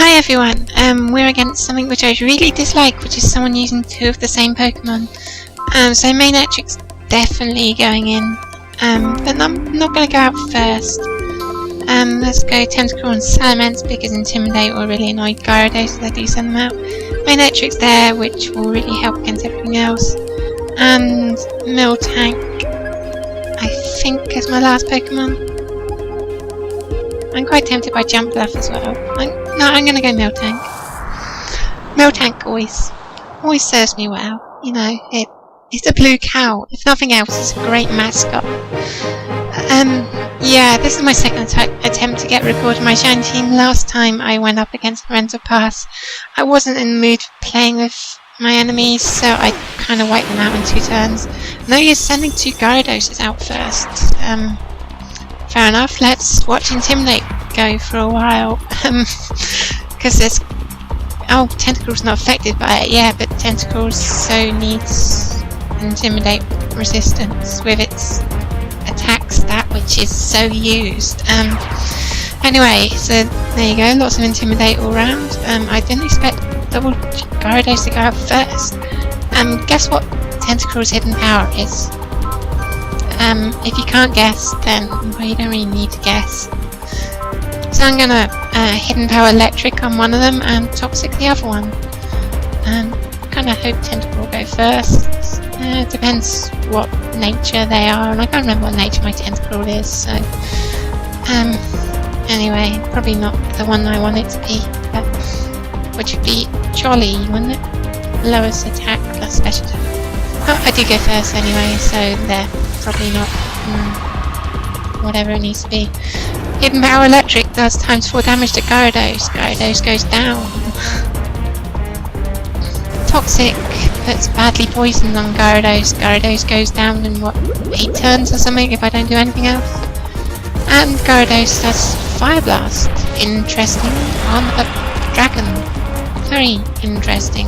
Hi everyone, we're against something which I really dislike, which is someone using two of the same Pokemon. So main Electric's definitely going in, but I'm not going to go out first. Let's go Tentacruel and Salamence because Intimidate will really annoy Gyradoses if I do send them out. Main Electric's there, which will really help against everything else. And Miltank, I think, is my last Pokemon. I'm quite tempted by Jump Bluff as well. I'm going to go Miltank. Miltank always serves me well. You know, it's a blue cow. If nothing else, it's a great mascot. Yeah, this is my second attempt to get recorded my shiny team. Last time I went up against Rental Pass, I wasn't in the mood for playing with my enemies, so I kind of wiped them out in 2 turns. Now you're sending 2 Gyradoses out first. Fair enough, let's watch Intimidate go for a while. Because there's... Oh, Tentacruel's not affected by it, yeah, but Tentacruel so needs Intimidate resistance with its attack stat, which is so used. Anyway, so there you go, lots of Intimidate all round. I didn't expect double Gyarados to go out first. Guess what Tentacruel's hidden power is? If you can't guess, then well, you don't really need to guess. So I'm gonna Hidden Power Electric on one of them and Toxic the other one. Kinda hope Tentacruel will go first. Depends what nature they are, and I can't remember what nature my Tentacruel is, so... anyway, probably not the one I want it to be, but... which would be Jolly, wouldn't it? Lowest attack plus special attack. Oh, I do go first anyway, so they're probably not whatever it needs to be. Hidden Power Electric does times 4 damage to Gyarados. Gyarados goes down. Toxic puts badly poisoned on Gyarados. Gyarados goes down in what, 8 turns or something if I don't do anything else. And Gyarados does Fire Blast. Interesting on a dragon. Very interesting.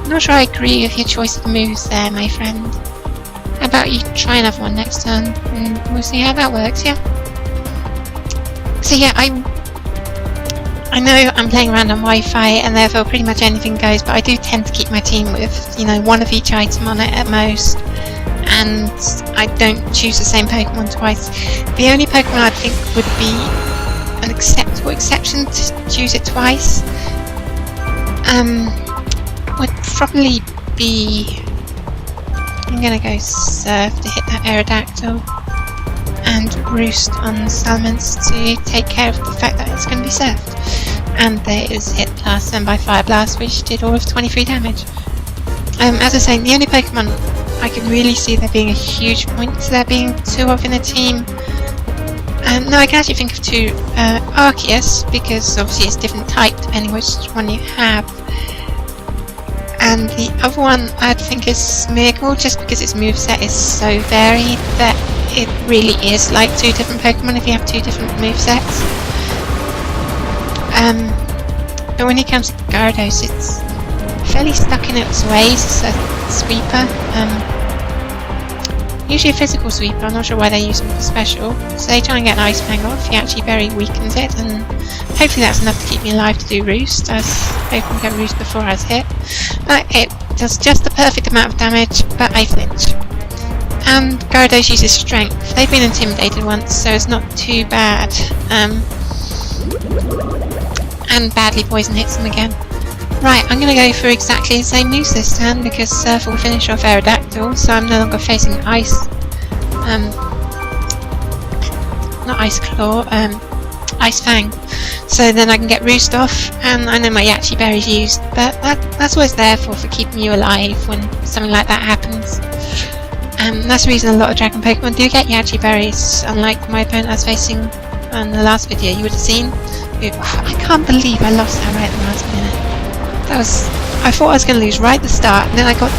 Not sure I agree with your choice of moves there, my friend. How about you try another one next turn, and we'll see how that works, yeah? So yeah, I know I'm playing around on Wi-Fi, and therefore pretty much anything goes, but I do tend to keep my team with, you know, one of each item on it at most, and I don't choose the same Pokemon twice. The only Pokemon I'd think would be an acceptable exception to choose it twice, would probably be... I'm gonna go Surf to hit that Aerodactyl, and Roost on Salamence to take care of the fact that it's going to be surfed. And there is hit last turn by Fire Blast, which did all of 23 damage. As I say, the only Pokemon I can really see there being a huge point to there being 2 of in a team. No, I can actually think of 2 Arceus, because obviously it's different type depending which one you have. And the other one I'd think is Smeargle, just because its moveset is so varied that it really is like 2 different Pokemon if you have 2 different movesets. But when it comes to Gyarados, it's fairly stuck in its ways. It's a sweeper. Usually a physical sweeper, I'm not sure why they use them for special. So they try and get an Ice Fang off, he actually very weakens it, and hopefully that's enough to keep me alive to do Roost. I was hoping to get Roost before I was hit. But it does just the perfect amount of damage, but I flinch. And Gyarados uses Strength. They've been intimidated once, so it's not too bad. And badly poison hits them again. Right, I'm going to go for exactly the same moves this turn, because Surf will finish off Aerodactyl, so I'm no longer facing Ice... not Ice Claw, Ice Fang. So then I can get Roost off, and I know my Yachi Berry's used, but that's what it's there for keeping you alive when something like that happens. That's the reason a lot of Dragon Pokemon do get Yachi Berries, unlike my opponent I was facing on the last video you would have seen. I can't believe I lost that right at the last minute. I thought I was going to lose right at the start, and then I got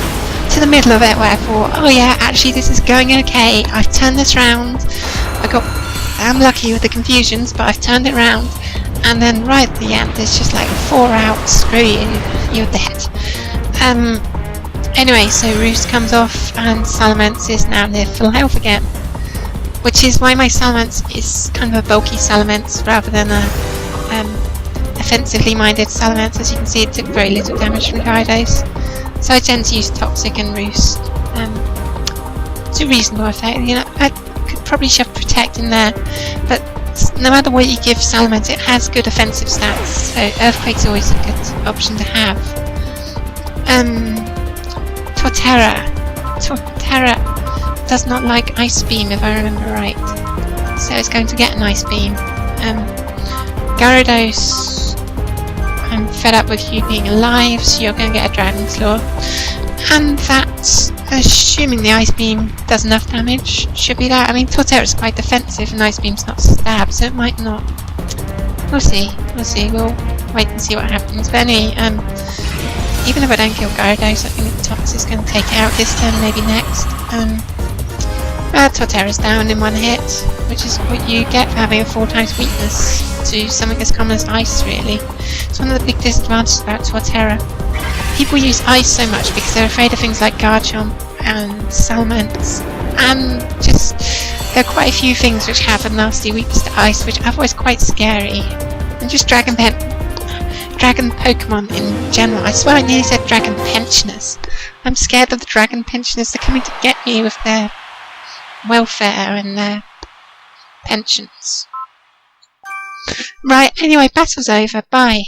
to the middle of it where I thought, oh yeah, actually this is going okay, I've turned this round. I got damn lucky with the confusions, but I've turned it round, and then right at the end it's just like 4 out, screw you, you're dead. Anyway, so Roost comes off, and Salamence is now near full health again. which is why my salamence is kind of a bulky salamence rather than a offensively minded salamence. As you can see, it took very little damage from Gyrados. So I tend to use Toxic and Roost to reasonable effect. You know, I could probably shove Protect in there, but no matter what you give Salamence, it has good offensive stats, so Earthquake's always a good option to have. Torterra does not like Ice Beam, if I remember right, so it's going to get an Ice Beam. Gyrados, I'm fed up with you being alive, so you're going to get a Dragon's Claw, and that's assuming the Ice Beam does enough damage. Should be that. I mean, Torterra's quite defensive and Ice Beam's not stab, so it might not. We'll see. We'll wait and see what happens. But anyway, even if I don't kill Gyarados, I think Toxic's going to take it out this turn, maybe next. Torterra's down in one hit, which is what you get for having a 4 times weakness to something as common as Ice, really. It's one of the big disadvantages about Torterra. People use Ice so much because they're afraid of things like Garchomp and Salamence, and just there are quite a few things which have a nasty weakness to Ice, which are always quite scary. And just Dragon Pokemon in general. I swear I nearly said Dragon Pensioners. I'm scared of the Dragon Pensioners. They're coming to get me with their welfare and their pensions. Right, anyway, battle's over. Bye.